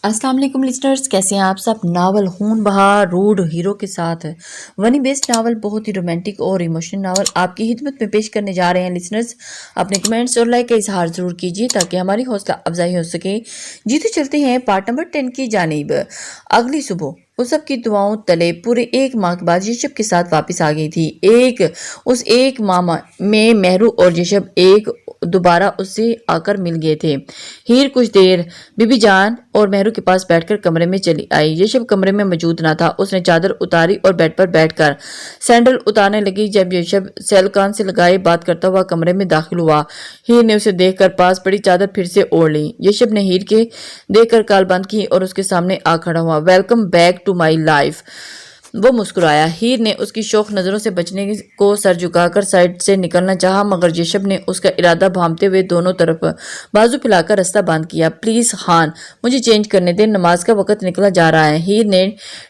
अस्सलाम वालेकुम लिसनर्स, कैसे हैं आप सब। नावल खून बहा रूड हीरो के साथ वनी बेस्ट नावल, बहुत ही रोमांटिक और इमोशनल नावल आपकी खिदमत में पेश करने जा रहे हैं। लिसनर्स, अपने कमेंट्स और लाइक का इजहार जरूर कीजिए ताकि हमारी हौसला अफजाई हो सके। जी तो चलते हैं पार्ट नंबर 10 की जानिब। अगली सुबह उस सब की दुआओं तले पूरे एक माह के बाद यशब के साथ वापस आ गई थी। उस एक माह में मेहरू और यशब एक दोबारा उससे आकर मिल गए थे। हीर कुछ देर बीबी जान और मेहरू के पास बैठकर कमरे में चली आई। यशब कमरे में मौजूद न था। उसने चादर उतारी और बेड पर बैठकर सैंडल उतारने लगी। जब यशब सैल कान से लगाए बात करता हुआ कमरे में दाखिल हुआ, हीर ने उसे देखकर पास पड़ी चादर फिर से ओढ़ ली। यशब ने हीर के देखकर काल बंद की और उसके सामने आ खड़ा हुआ। Welcome back to my life, वो मुस्कुराया। हीर ने उसकी शौक नजरों से बचने को सर झुकाकर साइड से निकलना चाहा, मगर यशब ने उसका इरादा भांपते हुए दोनों तरफ बाजू फैलाकर रास्ता बंद किया। प्लीज खान, मुझे चेंज करने दे, नमाज का वक्त निकला जा रहा है। हीर ने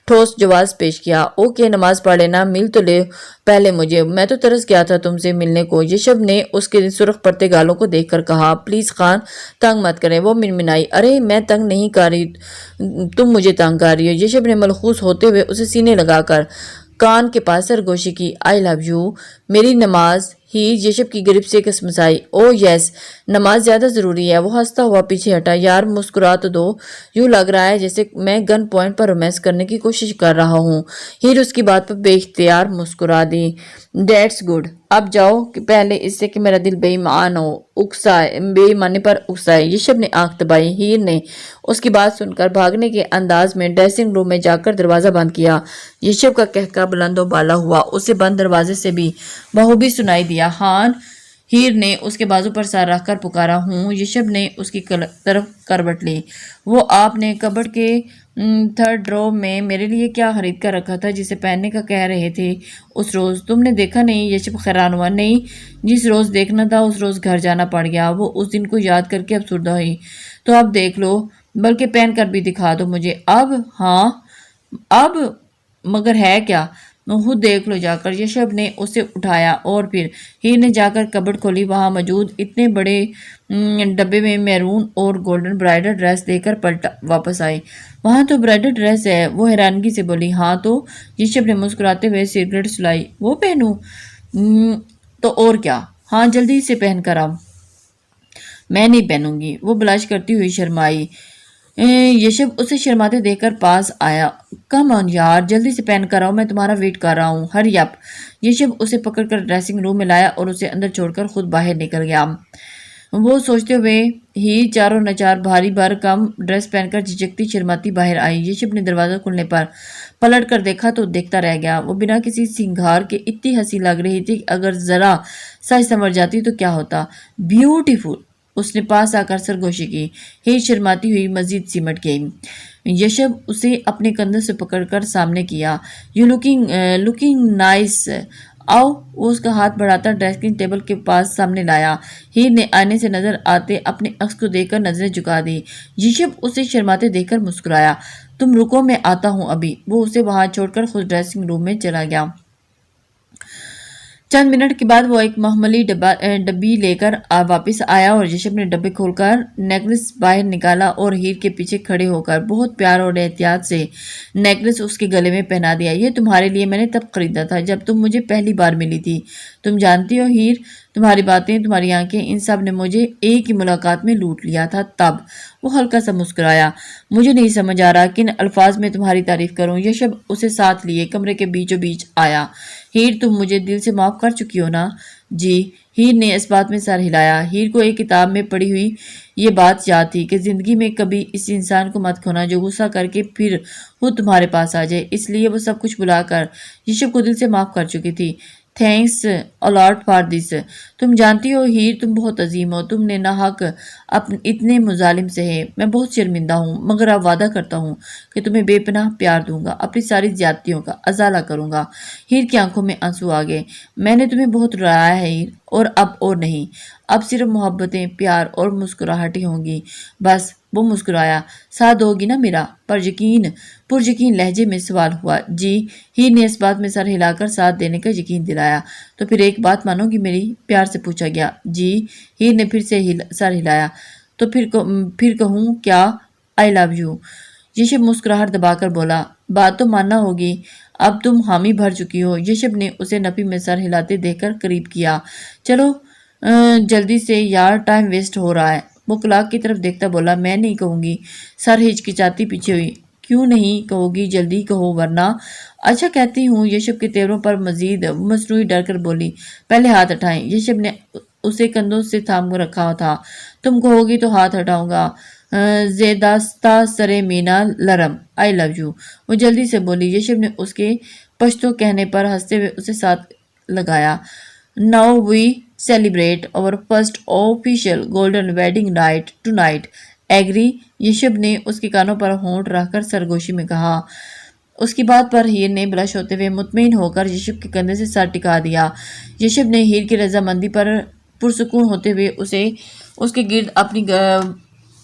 ठोस जवाब पेश किया। ओके, नमाज पढ़ लेना, मिल तो ले पहले मुझे, मैं तो तरस गया था तुमसे मिलने को। यशब ने उसके सुर्ख पड़ते गालों को देखकर कहा। प्लीज खान, तंग मत करें। वो मिनमिनाई। अरे मैं तंग नहीं कर रही, तुम मुझे तंग कर रही हो। यशब ने मलखूस होते हुए उसे सीने लगाकर कान के पास सरगोशी की। आई लव यू, मेरी नमाज। ही यशब की गिरफ्त से कसमसाई। ओ यस, नमाज ज्यादा जरूरी है। वो हंसता हुआ पीछे हटा। यार मुस्कुरा तो दो, यूं लग रहा है जैसे मैं गन पॉइंट पर रोमांस करने की कोशिश कर रहा हूँ। हीर उसकी बात पर बेइख्तियार मुस्कुरा दी। डेट्स गुड, अब जाओ कि पहले इससे कि मेरा दिल बेईमान हो उकसाए, बेईमानी पर उकसाए। यशब ने आंख दबाई। हीर ने उसकी बात सुनकर भागने के अंदाज में ड्रेसिंग रूम में जाकर दरवाजा बंद किया। यशब का कहका बुलंद बाला हुआ। उसे बंद दरवाजे से भी बखूबी सुनाई दिया। हान, हीर ने उसके बाजू पर सर रखकर पुकारा। हूँ। यशब ने उसकी तरफ करवट ली। वो आपने कबर्ड के थर्ड रो में मेरे लिए क्या खरीद कर रखा था जिसे पहनने का कह रहे थे उस रोज? तुमने देखा नहीं? यशब हैरान हुआ। नहीं, जिस रोज देखना था उस रोज घर जाना पड़ गया। वो उस दिन को याद करके अफसुर्दा हुई। तो अब देख लो, बल्कि पहन कर भी दिखा दो मुझे। अब? हाँ अब, मगर है क्या? खुद देख लो जाकर। यशब ने उसे उठाया और फिर हीर ने जाकर कबर्ड खोली। वहां मौजूद इतने बड़े डब्बे में मैरून और गोल्डन ब्राइडल ड्रेस देकर पलटा वापस आई। वहां तो ब्राइडल ड्रेस है, वो हैरानगी से बोली। हाँ तो? यशब ने मुस्कुराते हुए सिगरेट सुलाई। वो पहनूं? तो और क्या। हाँ जल्दी से पहन कर आओ। मैं नहीं पहनूंगी, वो ब्लश करती हुई शर्माई। यशब उसे शर्माते देखकर पास आया। कम ऑन यार, जल्दी से पहन कर आओ, मैं तुम्हारा वेट कर रहा हूँ, हरी अप। यशब उसे पकड़कर ड्रेसिंग रूम में लाया और उसे अंदर छोड़कर खुद बाहर निकल गया। वो सोचते हुए ही चारों नचार भारी बार कम ड्रेस पहनकर झिझकती शर्माती बाहर आई। यशब ने दरवाजा खुलने पर पलट कर देखा तो देखता रह गया। वो बिना किसी सिंगार के इतनी हंसी लग रही थी, अगर जरा सच संवर जाती तो क्या होता। ब्यूटीफुल, उसने पास आकर सरगोशी की। ही शर्माती हुई मजीद सिमट गई। यशब उसे अपने कंधे से पकड़कर सामने किया। You looking nice. आओ, वो उसका हाथ बढ़ाता ड्रेसिंग टेबल के पास सामने लाया। हीर ने आईने से नजर आते अपने अक्स को देखकर नजरें झुका दी। यशब उसे शर्माते देखकर मुस्कुराया। तुम रुको, मैं आता हूँ अभी। वो उसे वहां छोड़कर खुद ड्रेसिंग रूम में चला गया। चंद मिनट के बाद वो एक महमली डब्बी लेकर वापस आया और यशब ने डब्बे खोलकर नेकलेस बाहर निकाला और हीर के पीछे खड़े होकर बहुत प्यार और एहतियात से नेकलेस उसके गले में पहना दिया। ये तुम्हारे लिए मैंने तब खरीदा था जब तुम मुझे पहली बार मिली थी। तुम जानती हो हीर, तुम्हारी बातें, तुम्हारी आंखें, इन सब ने मुझे एक ही मुलाकात में लूट लिया था। तब वो हल्का सा मुस्कुराया। मुझे नहीं समझ आ रहा किन अल्फाज में तुम्हारी तारीफ करूं। यशब उसे साथ लिए कमरे के बीचों बीच आया। हीर, तुम मुझे दिल से माफ कर चुकी हो ना? जी। हीर ने इस बात में सर हिलाया। हीर को एक किताब में पढ़ी हुई ये बात याद थी कि जिंदगी में कभी इस इंसान को मत खोना जो गुस्सा करके फिर खुद तुम्हारे पास आ जाए। इसलिए वो सब कुछ भुलाकर यशब को दिल से माफ कर चुकी थी। Thanks a lot for this. तुम जानती हो हीर, तुम बहुत अजीम हो। तुमने ना हक इतने मुजालिम से है। मैं बहुत शर्मिंदा हूँ, मगर अब वादा करता हूँ कि तुम्हें बेपनाह प्यार दूंगा, अपनी सारी ज्यादतियों का अजाला करूंगा। हीर की आंखों में आंसू आ गए। मैंने तुम्हें बहुत रुलाया है हीर, और अब और नहीं। अब सिर्फ मोहब्बतें, प्यार और मुस्कुराहटें होंगी। बस। वो मुस्कुराया। साथ दोगी ना मेरा? पुरयकीन लहजे में सवाल हुआ। जी। हीर ने इस बात में सर हिलाकर साथ देने का यकीन दिलाया। तो फिर एक बात मानोगी मेरी? प्यार से पूछा गया। जी। हीर ने फिर से सर हिलाया। तो फिर कहूँ क्या? I love you. यशब मुस्कुराहट दबाकर बोला, बात तो मानना होगी, अब तुम हामी भर चुकी हो। यशब ने उसे नफी में सर हिलाते देखकर करीब किया। चलो जल्दी से यार, टाइम वेस्ट हो रहा है। वो क्लार्क की तरफ देखता बोला, मैं नहीं कहूँगी। सर हिचकिचाती पीछे हुई। क्यों नहीं कहोगी, जल्दी कहो वरना। अच्छा कहती हूँ। यशब के तेवरों पर मजीद मसनूई डर कर बोली, पहले हाथ हटाएं। यशब ने उसे कंधों से थाम रखा था। तुम कहोगी तो हाथ हटाऊंगा। जेदास्ता सरे मीना लरम, आई लव यू। वो जल्दी से बोली। यशब ने उसके पश्तो कहने पर हंसते हुए उसे साथ लगाया। Now we celebrate our first official golden wedding night tonight, agree. Yashab ने उसके कानों पर होंठ रखकर सरगोशी में कहा। उसकी बात पर हीर ने ब्लश होते हुए मुतमईन होकर यशब के कंधे से सर टिका दिया। यशब ने हीर की रजामंदी पर पुरसुकून होते हुए उसे उसके गिर्द अपनी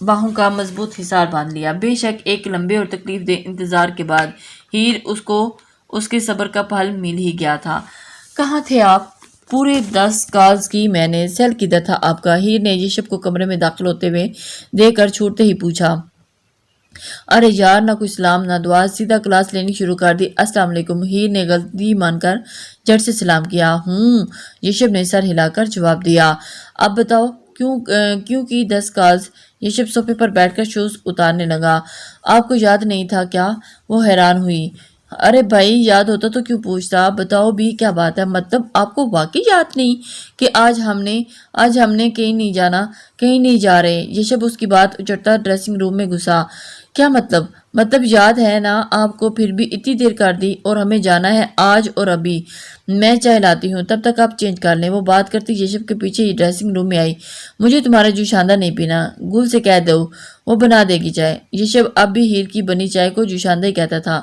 बाहों का मजबूत हिसार बांध लिया। बेशक एक लंबे और तकलीफ दे इंतजार के बाद हीर उसको उसके सब्र का फल मिल ही गया था। कहाँ थे आप? पूरे 10 कॉल्स की मैंने, सेल किधर था आपका? हीर ने यशब को कमरे में दाखिल होते हुए देखकर छूटते ही पूछा। अरे यार, ना कोई सलाम ना दुआ, सीधा क्लास लेनी शुरू कर दी। अस्सलाम वालेकुम। हीर ने गलती मानकर झट से सलाम किया। यशब ने सर हिलाकर जवाब दिया। अब बताओ क्यों की 10 कॉल्स? यशब सोफे पर बैठकर शूज उतारने लगा। आपको याद नहीं था क्या? वो हैरान हुई। अरे भाई, याद होता तो क्यों पूछता? बताओ भी, क्या बात है? मतलब आपको वाकई याद नहीं कि आज हमने कहीं नहीं जाना, कहीं नहीं जा रहे? यशब उसकी बात उचटता ड्रेसिंग रूम में घुसा। क्या मतलब याद है ना आपको, फिर भी इतनी देर कर दी, और हमें जाना है आज और अभी। मैं चाय लाती हूँ, तब तक आप चेंज कर लें। वो बात करती यशब के पीछे ही ड्रेसिंग रूम में आई। मुझे तुम्हारा जूशांदा नहीं पीना, गुल से कह दो, वो बना देगी चाय। यशब अब भी हीर की बनी चाय को जूशांदा ही कहता था।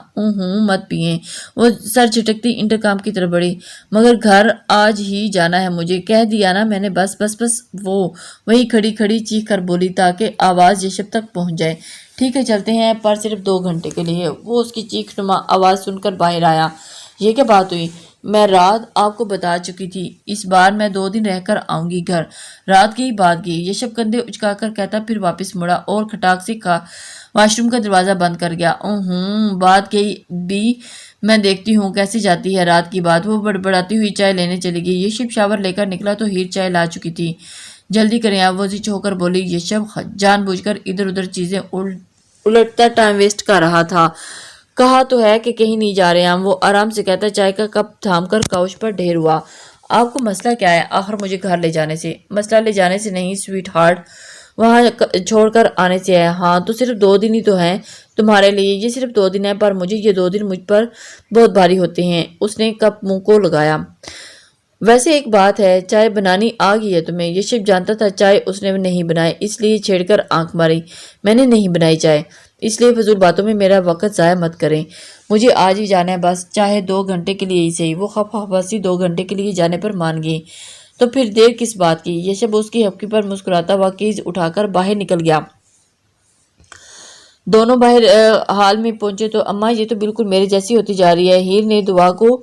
मत पिए। वो सर झटकती इंटरकॉम की तरफ बढ़ी। मगर घर आज ही जाना है मुझे, कह दिया ना मैंने, बस बस बस। वो वही खड़ी खड़ी चीख कर बोली ताकि आवाज़ यशब तक पहुंच जाए। ठीक है, चलते हैं, पर सिर्फ 2 घंटे के लिए। वो उसकी चीखनुमा आवाज़ सुनकर बाहर आया। ये क्या बात हुई? मैं रात आपको बता चुकी थी, इस बार मैं 2 दिन रहकर आऊंगी घर। रात की ही बात की। यशब कंधे उचकाकर कहता, फिर वापस मुड़ा और खटाक से वॉशरूम का दरवाज़ा बंद कर गया। बात कही भी, मैं देखती हूँ कैसे जाती है रात की बात। वो बड़बड़ाती हुई चाय लेने चली गई। यशब शावर लेकर निकला तो हीर चाय ला चुकी थी। जल्दी करें आप, वो जी होकर बोली। यशब जानबूझकर इधर उधर चीजें उलटता टाइम वेस्ट कर रहा था। कहा तो है कि कहीं नहीं जा रहे हम, वो आराम से कहता। चाय का कप थामकर काउच पर ढेर हुआ। आपको मसला क्या है? आखिर मुझे घर ले जाने से। मसला ले जाने से नहीं स्वीट हार्ट, वहाँ छोड़कर आने से है। हाँ तो सिर्फ 2 दिन ही तो हैं तुम्हारे लिए, ये सिर्फ 2 दिन है, पर मुझे ये 2 दिन मुझ पर बहुत भारी होते हैं। उसने कप मुंह को लगाया। वैसे एक बात है, चाय बनानी आ गई है तुम्हें? यशब जानता था चाय उसने नहीं बनाई, इसलिए छेड़कर आंख मारी। मैंने नहीं बनाई चाय, इसलिए फजूल बातों में मेरा वक्त ज़ाया मत करें। मुझे आज ही जाना है बस, चाहे 2 घंटे के लिए ही सही। वो खफासी 2 घंटे के लिए जाने पर मान गई। तो फिर देर किस बात की? यशब उसकी हपकी पर मुस्कुराता हुआ कीज उठाकर बाहर निकल गया। दोनों बाहर हाल में पहुंचे तो अम्मा ये तो बिल्कुल मेरे जैसी होती जा रही है। हीर ने दुआ को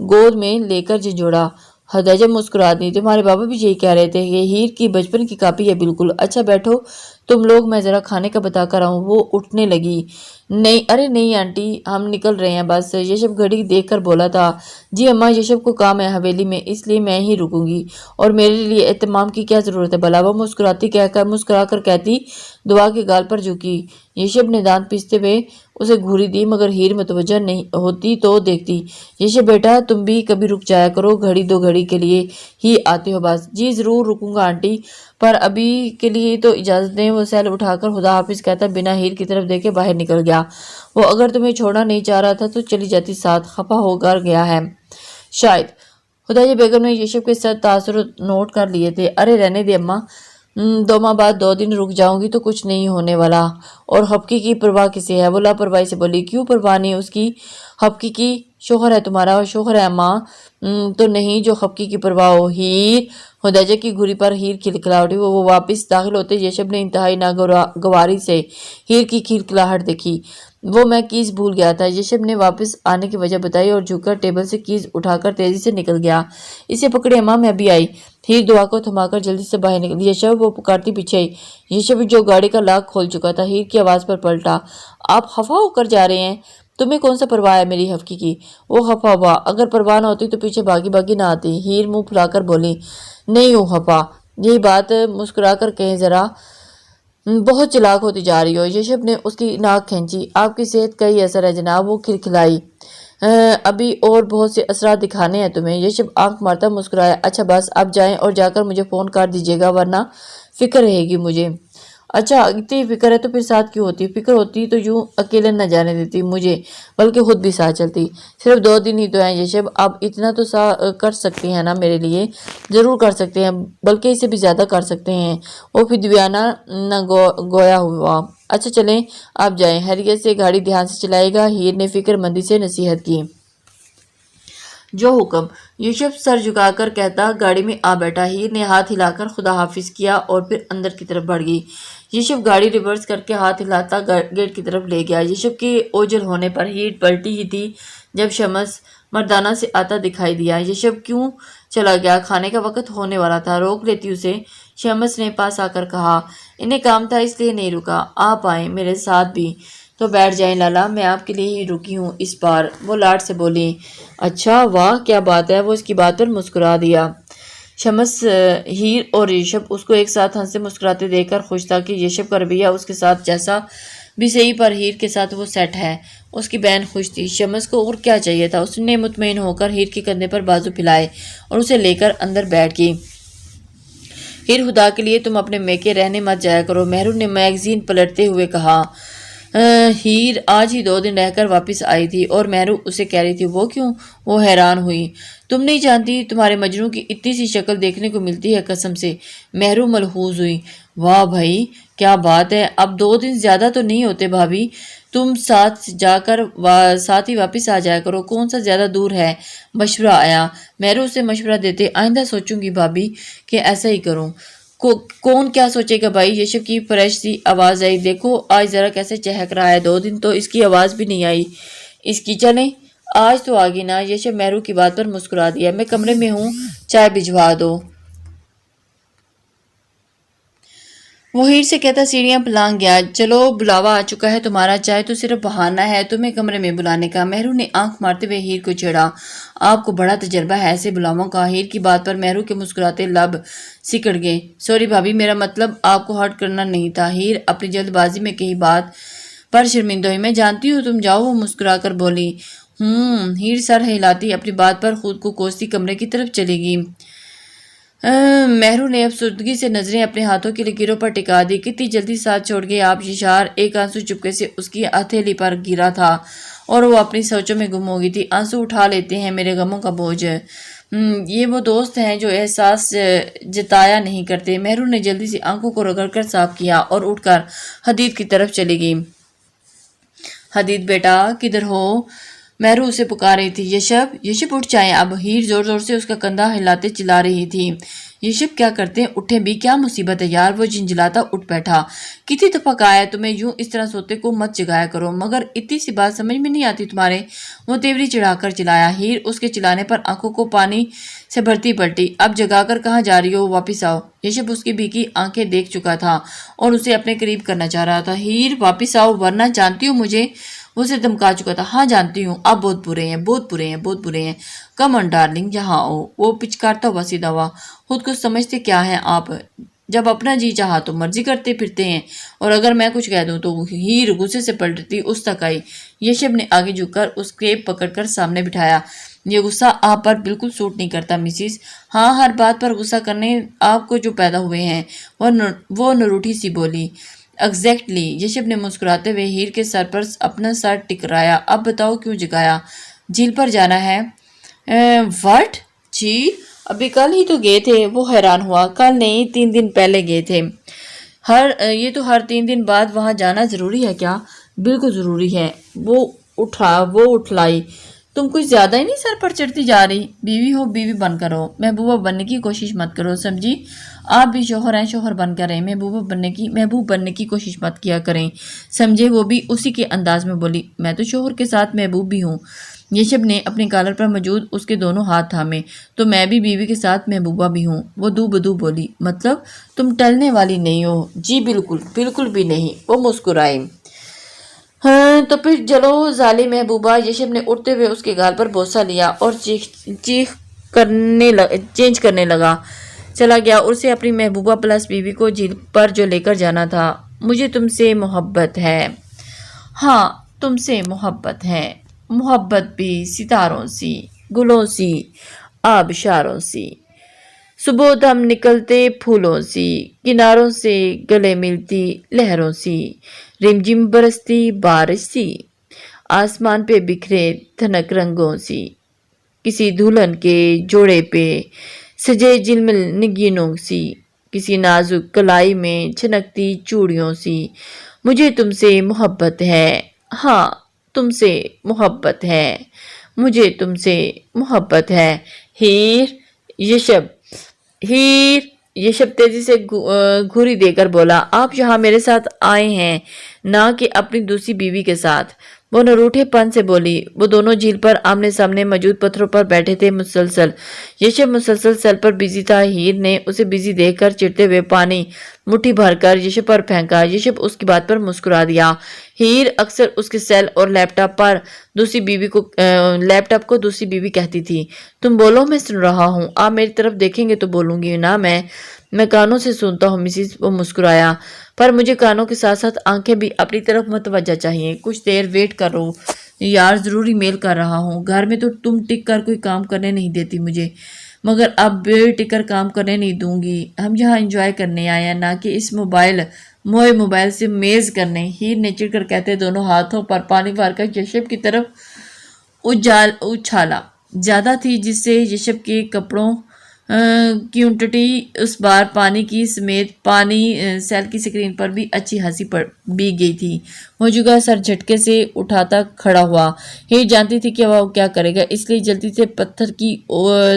गोद में लेकर झंझोड़ा। हदैजा मुस्कुरा दी। तुम्हारे बाबा भी यही कह रहे थे, ये हीर की बचपन की कॉपी है बिल्कुल। अच्छा बैठो तुम लोग, मैं जरा खाने का बता कर आऊँ। वो उठने लगी। नहीं, अरे नहीं आंटी, हम निकल रहे हैं बस। यशब घड़ी देखकर बोला था। जी अम्मा, यशब को काम है हवेली में, इसलिए मैं ही रुकूंगी, और मेरे लिए एहतमाम की क्या ज़रूरत है भला? वो मुस्कुरा कर कहती, दुआ के गाल पर झुकी। यशब ने दांत पीसते हुए उसे घूरी दी, मगर हीर मुतवज्जह नहीं होती तो देखती। यशब बेटा, तुम भी कभी रुक जाया करो, घड़ी 2 घड़ी के लिए ही आते हो बस। जी ज़रूर रुकूंगा आंटी, पर अभी के लिए तो इजाज़त दें। वो सैल उठाकर खुदा हाफिज कहता बिना हीर की तरफ देखे बाहर निकल गया। वो अगर तुम्हें छोड़ना नहीं चाह रहा था तो चली जाती साथ, खफा होकर गया है शायद। खुदाई बेगम ने यशब के साथ तासुर नोट कर लिए थे। अरे रहने दे अम्मा, 2 माह बाद 2 दिन रुक जाऊंगी तो कुछ नहीं होने वाला। और हफ्की की परवाह किसे है? वो लापरवाही से बोली। क्यों परवाह नहीं उसकी? हफ्की की शोहर है तुम्हारा, और शोहर है अम्मा तो नहीं जो हफ्की की परवाह हो। हीर, हुदैजा की घुरी पर हीर खिलखिला उठी। वो वापस दाखिल होते यशब ने इंतहाई नागवारी से हीर की खिलखिलाहट देखी। وہ میں کیز بھول گیا تھا۔ یشب نے واپس آنے کی وجہ بتائی اور جھک کر ٹیبل سے کیز اٹھا کر تیزی سے نکل گیا۔ اسے پکڑے اماں، میں ابھی آئی۔ ہیر دعا کو تھما کر جلدی سے باہر نکلی۔ یشب وہ پکارتی پیچھے آئی۔ یشب جو گاڑی کا لاک کھول چکا تھا ہیر کی آواز پر پلٹا۔ آپ خفا ہو کر جا رہے ہیں؟ تمہیں کون سا پرواہ ہے میری حفکی کی؟ وہ خفا ہوا۔ اگر پرواہ نہ ہوتی تو پیچھے بھاگی بھاگی نہ آتی۔ ہیر منہ پھلا کر بولی، نہیں ہوں خفا۔ یہی بات مسکرا کر کہیں ذرا، بہت چلاک ہوتی جا رہی ہو۔ یشب نے اس کی ناک کھینچی۔ آپ کی صحت کا ہی اثر ہے جناب، وہ کھلکھلائی۔ ابھی اور بہت سے اثرات دکھانے ہیں تمہیں۔ یشب آنکھ مارتا مسکرایا۔ اچھا بس اب جائیں اور جا کر مجھے فون کر دیجیے گا ورنہ فکر رہے گی مجھے۔ اچھا اتنی فکر ہے تو پھر ساتھ کیوں ہوتی؟ فکر ہوتی تو یوں اکیلے نہ جانے دیتی مجھے، بلکہ خود بھی ساتھ چلتی۔ صرف 2 دن ہی تو ہیں یشب، آپ اتنا تو کر سکتے ہیں نا میرے لیے؟ ضرور کر سکتے ہیں، بلکہ اسے بھی زیادہ کر سکتے ہیں۔ وہ فدیانہ نہ گویا ہوا۔ اچھا چلیں آپ جائیں، حیریت سے گاڑی دھیان سے چلائے گا، ہیر نے فکر مندی سے نصیحت کی۔ جو حکم، یوسف سر جھکا کر کہتا گاڑی میں آ بیٹھا۔ ہیر نے ہاتھ ہلا کر خدا حافظ کیا اور پھر اندر کی طرف بڑھ گئی۔ یوسف گاڑی ریورس کر کے ہاتھ ہلاتا گیٹ کی طرف لے گیا۔ یوسف کے اوجھل ہونے پر ہیر پلٹی ہی تھی جب شمس مردانہ سے آتا دکھائی دیا۔ یوسف کیوں چلا گیا؟ کھانے کا وقت ہونے والا تھا، روک لیتی اسے۔ شمس نے پاس آ کر کہا، انہیں کام تھا اس لیے نہیں رکا، آپ آئیں میرے ساتھ بھی تو بیٹھ جائیں لالا، میں آپ کے لیے ہی رکی ہوں اس بار، وہ لاڈ سے بولی۔ اچھا واہ کیا بات ہے، وہ اس کی بات پر مسکرا دیا۔ شمس، ہیر اور یوسف اس کو ایک ساتھ ہنستے مسکراتے دیکھ کر خوش تھا کہ یوسف کا رویہ اس کے ساتھ جیسا بھی صحیح پر ہیر کے ساتھ وہ سیٹ ہے۔ اس کی بہن خوش تھی، شمس کو اور کیا چاہیے تھا؟ اس نے مطمئن ہو کر ہیر کے کندھے پر بازو پھیلائے اور اسے لے کر اندر بیٹھ گئی۔ ہیر خدا کے لیے تم اپنے میکے رہنے مت جایا کرو، مہرو نے میگزین پلٹتے ہوئے کہا۔ ہیر آج ہی 2 دن رہ کر واپس آئی تھی اور مہرو اسے کہہ رہی تھی۔ وہ کیوں؟ وہ حیران ہوئی۔ تم نہیں جانتی تمہارے مجنوں کی اتنی سی شکل دیکھنے کو ملتی ہے قسم سے، مہرو ملحوظ ہوئی۔ واہ بھائی کیا بات ہے، اب 2 دن زیادہ تو نہیں ہوتے بھابھی، تم ساتھ ہی واپس آ جایا کرو، کون سا زیادہ دور ہے؟ مشورہ آیا۔ مہرو اسے مشورہ دیتے، آئندہ سوچوں گی بھابھی کہ ایسا ہی کروں۔ کون کیا سوچے گا بھائی؟ یشب کی فریش سی آواز آئی، دیکھو آج ذرا کیسے چہک رہا ہے، 2 دن تو اس کی آواز بھی نہیں آئی اس کی، چلیں آج تو آگی نا۔ یشب مہرو کی بات پر مسکرا دیا، میں کمرے میں ہوں، چائے بھجوا دو۔ وہ ہیر سے کہتا سیڑھیاں پلانگ گیا، چلو بلاوا آ چکا ہے تمہارا، چائے تو صرف بہانہ ہے تمہیں کمرے میں بلانے کا۔ مہرو نے آنکھ مارتے ہوئے ہیر کو چھیڑا، آپ کو بڑا تجربہ ہے ایسے بلاووں کا۔ ہیر کی بات پر مہرو کے مسکراتے لب سکڑ گئے۔ سوری بھابھی، میرا مطلب آپ کو ہرٹ کرنا نہیں تھا۔ ہیر اپنی جلد بازی میں کہی بات پر شرمندہ ہوئی، میں جانتی ہوں تم جاؤ، وہ مسکرا کر بولی۔ ہیر سر ہلاتی اپنی بات پر خود کو کوستی کمرے کی طرف چلی گئی۔ مہرو نے افسردگی سے نظریں اپنے ہاتھوں کی لکیروں پر ٹکا دی، کتنی جلدی ساتھ چھوڑ گئے آپ یشار۔ ایک آنسو چپکے سے اس کی ہتھیلی پر گرا تھا اور وہ اپنی سوچوں میں گم ہو گئی تھی۔ آنسو اٹھا لیتے ہیں میرے غموں کا بوجھ، یہ وہ دوست ہیں جو احساس جتایا نہیں کرتے۔ مہرو نے جلدی سے آنکھوں کو رگڑ کر صاف کیا اور اٹھ کر حدید کی طرف چلی گئی۔ حدید بیٹا کدھر ہو؟ مہرو اسے پکار رہی تھی۔ یشب اٹھ جائیں اب، ہیر زور زور سے اس کا کندھا ہلاتے چلا رہی تھی۔ یشب کیا کرتے ہیں، اٹھیں بھی، کیا مصیبت ہے یار؟ وہ جھنجھلاتا اٹھ بیٹھا، کتنی دفعہ کہا ہے تمہیں یوں اس طرح سوتے کو مت جگایا کرو، مگر اتنی سی بات سمجھ میں نہیں آتی تمہارے؟ وہ تیوری چڑھا کر چلایا۔ ہیر اس کے چلانے پر آنکھوں کو پانی سے بھرتی پلٹی، اب جگا کر کہاں جا رہی ہو، واپس آؤ۔ یشب اس کی بھیگی آنکھیں دیکھ چکا تھا اور اسے اپنے قریب کرنا چاہ رہا تھا۔ ہیر واپس آؤ ورنہ جانتی ہوں مجھے، وہ اسے دھمکا چکا تھا۔ ہاں جانتی ہوں، آپ بہت برے ہیں، بہت برے ہیں، بہت برے ہیں، کم آن ڈارلنگ یہاں آؤ۔ وہ پچکارتا ہوا سیدھا ہوا، خود کو سمجھتے کیا ہیں آپ، جب اپنا جی چاہا تو مرضی کرتے پھرتے ہیں، اور اگر میں کچھ کہہ دوں تو۔ ہیر غصے سے پلٹتی اس تک آئی۔ یشب نے آگے جھک کر اس کے پکڑ کر سامنے بٹھایا، یہ غصہ آپ پر بالکل سوٹ نہیں کرتا مسز۔ ہاں ہر بات پر غصہ کرنے آپ کو جو پیدا ہوئے ہیں، وہ نروٹھی سی بولی۔ ایگزیکٹلی، یشب نے مسکراتے ہوئے ہیر کے سر پر اپنا سر ٹکرایا، اب بتاؤ کیوں جگایا؟ جھیل پر جانا ہے۔ واٹ؟ جھیل؟ ابھی کل ہی تو گئے تھے۔ وہ حیران ہوا، کل نہیں 3 دن پہلے گئے تھے۔ یہ تو ہر 3 دن بعد وہاں جانا ضروری ہے کیا؟ بالکل ضروری ہے، وہ اٹھلائی۔ तुम कुछ ज्यादा ही नहीं सर पर चढ़ती जा रही। बीवी हो बीवी बनकर रहो, महबूबा बनने की कोशिश मत करो, समझी। आप भी शोहर हैं, शोहर बनकर रहें, महबूब बनने की कोशिश मत किया करें, समझे। वो भी उसी के अंदाज में बोली, मैं तो शोहर के साथ महबूब भी हूँ। यशब ने अपने कॉलर पर मौजूद उसके दोनों हाथ थामे। तो मैं भी बीवी के साथ महबूबा भी हूँ, वो दू बदू बोली। मतलब तुम टलने वाली नहीं हो। जी बिल्कुल, बिल्कुल भी नहीं, वो मुस्कुराई। हाँ तो फिर चलो जालिम महबूबा। यशब ने उठते हुए उसके गाल पर बोसा लिया और चीख चेंज करने लगा। चला गया। उसे अपनी महबूबा प्लस बीवी को झील पर जो लेकर जाना था। मुझे तुमसे मोहब्बत है। हाँ तुमसे मोहब्बत है। मोहब्बत भी सितारों सी, गुलों सी, आबशारों सी, सुबह दम निकलते फूलों सी, किनारों से गले मिलती लहरों सी, रिमझिम बरसती बारिश सी, आसमान पे बिखरे थनक रंगों सी, किसी दुल्हन के जोड़े पे सजे झिलमिल नगीनों सी, किसी नाजुक कलाई में छनकती चूड़ियों सी। मुझे तुमसे मोहब्बत है। हाँ तुमसे मोहब्बत है। मुझे तुमसे मोहब्बत है। हीर यशब हीर यशब तेजी से घुरी देकर बोला, आप यहाँ मेरे साथ आए हैं, ना कि अपनी दूसरी बीवी के साथ। वो नरूठेपन से बोली। वो दोनों झील पर आमने सामने मौजूद पत्थरों पर बैठे थे मुसलसल। यशब मुसलसल सेल पर बिजी था। हीर ने उसे बिजी देखकर चिढ़ते हुए पानी मुट्ठी भरकर यशब पर फेंका। यशब उसकी बात पर मुस्कुरा दिया। हीर अक्सर उसके सेल और लैपटॉप को दूसरी बीवी कहती थी, तुम बोलो, मैं सुन रहा हूँ। आप मेरी तरफ देखेंगे तो बोलूंगी ना। मैं कानों से सुनता हूँ मिसिस। वो मुस्कुराया। पर मुझे कानों के साथ साथ आंखें भी अपनी तरफ मतवज्जा चाहिए। कुछ देर वेट करो यार, जरूरी मेल कर रहा हूँ। घर में तो तुम टिक कर कोई काम करने नहीं देती मुझे, मगर अब टिक कर काम करने नहीं दूंगी। हम यहाँ एंजॉय करने आए हैं, ना कि इस मोबाइल से मेज करने। हीर ने चिढ़कर कहते दोनों हाथों पर पानी भरकर यशब की तरफ उछाला। ज्यादा थी, जिससे यशब के कपड़ों की उल्टी उस बार पानी की समेत सेल की स्क्रीन पर भी अच्छी हंसी बीग गई थी। मौजूदा सर झटके से उठाता खड़ा हुआ। हीर जानती थी कि वह क्या करेगा, इसलिए जल्दी से पत्थर की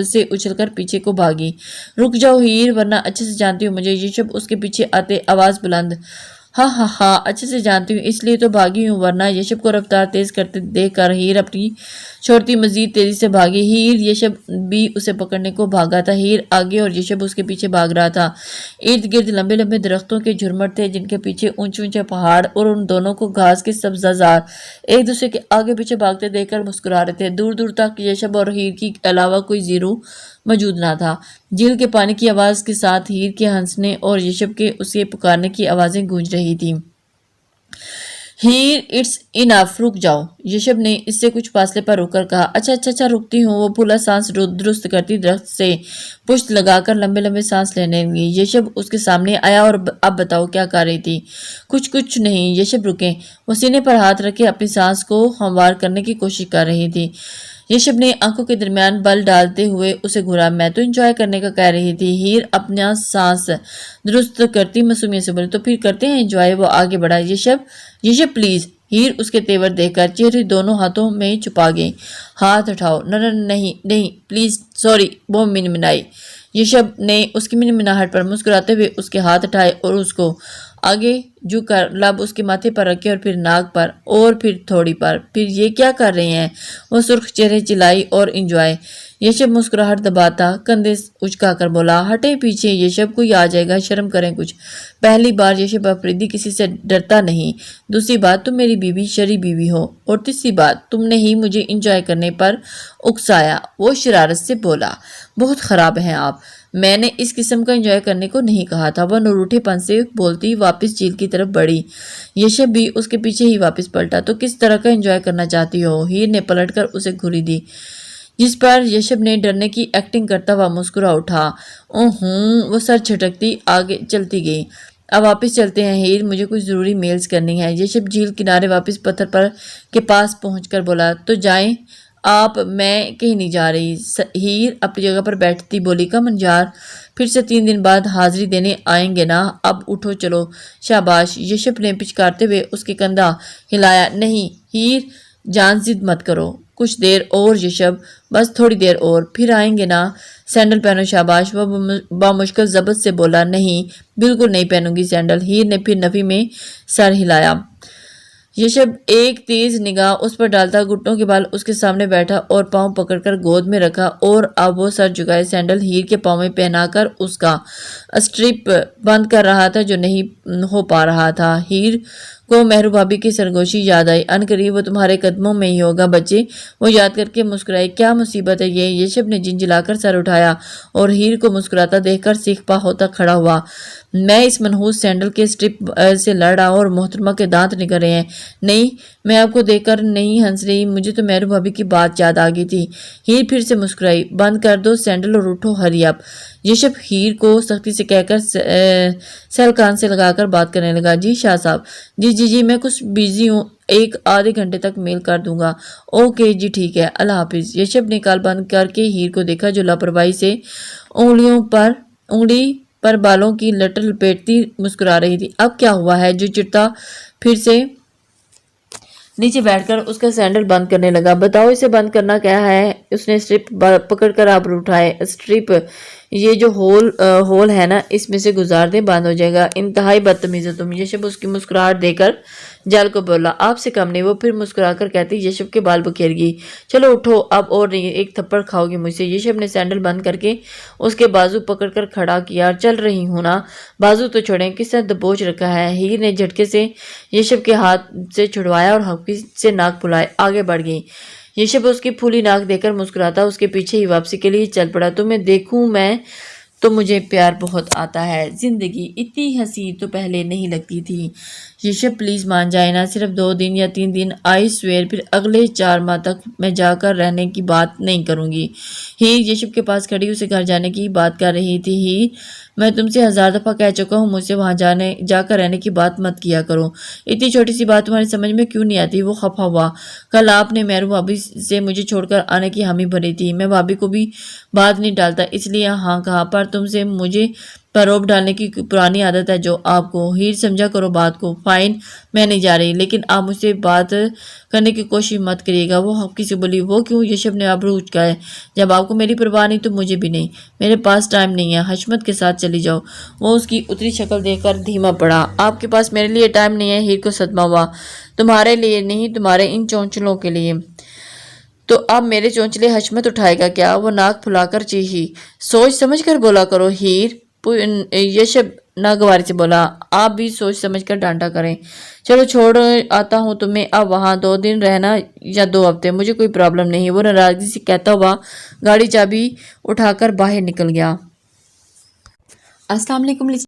से उछलकर पीछे को भागी। रुक जाओ हीर, वरना अच्छे से जानती हूँ मुझे। यशब उसके पीछे आते आवाज बुलंद। हाँ हाँ हाँ अच्छे से जानती हूँ, इसलिए तो भागी हूँ, वरना। यशब को रफ्तार तेज करते देखकर हीर अपनी छोड़ती मजीद तेजी से भागी। हीर यशब भी उसे पकड़ने को भागा था। हीर आगे और यशब उसके पीछे भाग रहा था। इर्द गिर्द लंबे लंबे दरख्तों के झुरमट थे, जिनके पीछे ऊंचे ऊंचे पहाड़ और उन दोनों को घास के सब्जाजार एक दूसरे के आगे पीछे भागते देखकर मुस्कुरा रहे थे। दूर दूर तक यशब और हीर के अलावा कोई जीरो मौजूद ना था। झील के पानी की आवाज के साथ हीर के हंसने और यशब के उसे पुकारने की आवाजें गूंज रही थी। हीर इट्स इनफ, रुक जाओ। यशब ने इससे कुछ फासले पर रुककर कहा। अच्छा रुकती हूँ। वो फूला सांस दुरुस्त करती दरख्त से पुष्ट लगाकर लंबे लंबे सांस लेने लगी। यशब उसके सामने आया और अब बताओ क्या कर रही थी। कुछ नहीं। यशब रुके। वो सीने पर हाथ रखे अपनी सांस को हमवार करने की कोशिश कर रही थी। यशब ने आंखों के दरमियान बल डालते हुए उसे घूरा। मैं तो एंजॉय करने का कह रही थी। हीर अपना सांस दुरुस्त करती मासूमियत से बोली। तो फिर करते हैं एंजॉय। वो आगे बढ़ा। यशब प्लीज। हीर उसके तेवर देखकर चेहरे दोनों हाथों में छुपा गई। हाथ उठाओ। नहीं प्लीज, सॉरी। वो मिनमिनाई। यशब ने उसकी मिनमिनाहट पर मुस्कुराते हुए उसके हाथ उठाए और उसको आगे झुककर लब उसके माथे पर रखे और फिर नाक पर और फिर थोड़ी पर। फिर ये क्या कर रहे हैं? वो सुर्ख चेहरे चिल्लाई। और एंजॉय। यशब मुस्कुराहट दबाता कंधे उचकाकर बोला। हटे पीछे, यशब कोई आ जाएगा, शर्म करें कुछ। पहली बार यशब अफरीदी किसी से डरता नहीं। दूसरी बात, तुम मेरी बीवी शरी बीवी हो। और तीसरी बात, तुमने ही मुझे एंजॉय करने पर उकसाया। वो शरारत से बोला। बहुत खराब हैं आप। मैंने इस किस्म का एंजॉय करने को नहीं कहा था। वह नरूठेपन से बोलती वापस झील की तरफ बढ़ी। यशब भी उसके पीछे ही वापस पलटा। तो किस तरह का एंजॉय करना चाहती हो? हीर ने पलटकर उसे घुरी दी, जिस पर यशब ने डरने की एक्टिंग करता हुआ मुस्कुरा उठा। ओह, वो सर झटकती आगे चलती गई। अब वापस चलते हैं हीर, मुझे कुछ जरूरी मेल्स करनी है। यशब झील किनारे वापस पत्थर पर के पास पहुंचकर बोला। तो जाएं आप, मैं कहीं नहीं जा रही। हीर अपनी जगह पर बैठती बोली। का मंजार, फिर से 3 दिन बाद हाजिरी देने आएंगे ना? अब उठो चलो। शाबाश। यशब ने पिचकारते हुए उसके कंधा हिलाया। नहीं हीर जान, जिद मत करो। کچھ دیر اور یشب، بس تھوڑی دیر اور، پھر آئیں گے نا؟ سینڈل پہنو شاباش، وہ بامشکل ضبط سے بولا۔ نہیں، بالکل نہیں پہنوں گی سینڈل۔ ہیر نے پھر نفی میں سر ہلایا۔ یشب ایک تیز نگاہ اس پر ڈالتا، گھٹنوں کے بال اس کے سامنے بیٹھا اور پاؤں پکڑ کر گود میں رکھا، اور اب وہ سر جھکائے سینڈل ہیر کے پاؤں میں پہنا کر اس کا اسٹرپ بند کر رہا تھا جو نہیں ہو پا رہا تھا۔ ہیر کو مہرو بھابی کی سرگوشی یاد آئی۔ ان قریب وہ تمہارے قدموں میں ہی ہوگا بچے، وہ یاد کر کے مسکرائی۔ کیا مصیبت ہے یہ؟ یشب نے جھنجھلا کر سر اٹھایا اور ہیر کو مسکراتا دیکھ کر سیخ پا ہوتا کھڑا ہوا۔ میں اس منحوس سینڈل کے اسٹرپ سے لڑ رہا ہوں اور محترمہ کے دانت نکل رہے ہیں۔ نہیں، میں آپ کو دیکھ کر نہیں ہنس رہی، مجھے تو مہرو بھابی کی بات یاد آ گئی تھی۔ ہیر پھر سے مسکرائی۔ بند کر دو سینڈل اور اٹھو، ہری اپ۔ یشب ہیر کو سختی سے کہہ کر سیل کان سے لگا کر بات کرنے لگا۔ جی شاہ صاحب، جی میں کچھ بیزی ہوں، ایک آدھے گھنٹے تک میل کر دوں گا۔ اوکے جی ٹھیک ہے، اللہ حافظ۔ یشب نے کال بند کر کے ہیر کو دیکھا جو لاپرواہی سے انگلی پر بالوں کی لٹ لپیٹتی مسکرا رہی تھی۔ اب کیا ہوا ہے؟ جو چڑھتا پھر سے نیچے بیٹھ کر اس کا سینڈل بند کرنے لگا۔ بتاؤ اسے بند کرنا کیا ہے؟ اس نے اسٹرپ پکڑ کر آبرو اٹھائے۔ اسٹرپ، یہ جو ہول ہے نا، اس میں سے گزار دیں، بند ہو جائے گا۔ انتہائی بدتمیز ہو تم۔ یشب اس کی مسکراہٹ دے کر جل کو بولا۔ آپ سے کم نہیں، وہ پھر مسکرا کر کہتی۔ یشب کے بال بکھیر گئی۔ چلو اٹھو اب، اور نہیں ایک تھپڑ کھاؤ گی مجھ سے۔ یشب نے سینڈل بند کر کے اس کے بازو پکڑ کر کھڑا کیا۔ چل رہی ہوں نا، بازو تو چھوڑیں، کس طرح دبوچ رکھا ہے۔ ہیر نے جھٹکے سے یشب کے ہاتھ سے چھڑوایا اور ہلکی سے ناک پھلائے آگے بڑھ گئی۔ یشب اس کی پھولی ناک دیکھ کر مسکراتا اس کے پیچھے ہی واپسی کے لیے چل پڑا۔ تمہیں دیکھوں میں تو مجھے پیار بہت آتا ہے۔ زندگی اتنی حسین تو پہلے نہیں لگتی تھی۔ یشب پلیز مان جائے نا، صرف 2 دن یا 3 دن، آئی سویر، پھر اگلے 4 ماہ تک میں جا کر رہنے کی بات نہیں کروں گی۔ ہیر یشب کے پاس کھڑی اسے گھر جانے کی بات کر رہی تھی۔ ہیر، میں تم سے 1000 دفعہ کہہ چکا ہوں مجھ سے وہاں جا کر رہنے کی بات مت کیا کرو۔ اتنی چھوٹی سی بات تمہاری سمجھ میں کیوں نہیں آتی؟ وہ خفا ہوا۔ کل آپ نے مہرو بھابی سے مجھے چھوڑ کر آنے کی حامی بھری تھی۔ میں بھابی کو بھی بات نہیں ڈالتا، اس لیے ہاں کہا، پر تم سے مجھے پر روب ڈالنے کی پرانی عادت ہے جو آپ کو۔ ہیر سمجھا کرو بات کو۔ فائن، میں نہیں جا رہی، لیکن آپ مجھ سے بات کرنے کی کوشش مت کریے گا۔ وہ ہفکی سے بولی۔ وہ کیوں؟ یشب نے ابرو اچکائے۔ جب آپ کو میری پرواہ نہیں تو مجھے بھی نہیں۔ میرے پاس ٹائم نہیں ہے، حشمت کے ساتھ چلی جاؤ۔ وہ اس کی اتری شکل دیکھ کر دھیما پڑا۔ آپ کے پاس میرے لیے ٹائم نہیں ہے؟ ہیر کو صدمہ ہوا۔ تمہارے لیے نہیں، تمہارے ان چونچلوں کے لیے۔ تو اب میرے چونچلے حشمت اٹھائے گا کیا؟ وہ ناک پھلا کر چیخی۔ سوچ سمجھ کر بولا کرو ہیر، یشب ناگواری سے بولا۔ آپ بھی سوچ سمجھ کر ڈانٹا کریں۔ چلو چھوڑ آتا ہوں تمہیں، اب وہاں 2 دن رہنا یا 2 ہفتے، مجھے کوئی پرابلم نہیں۔ وہ ناراضگی سے کہتا ہوا گاڑی چابی اٹھا کر باہر نکل گیا۔ السلام علیکم۔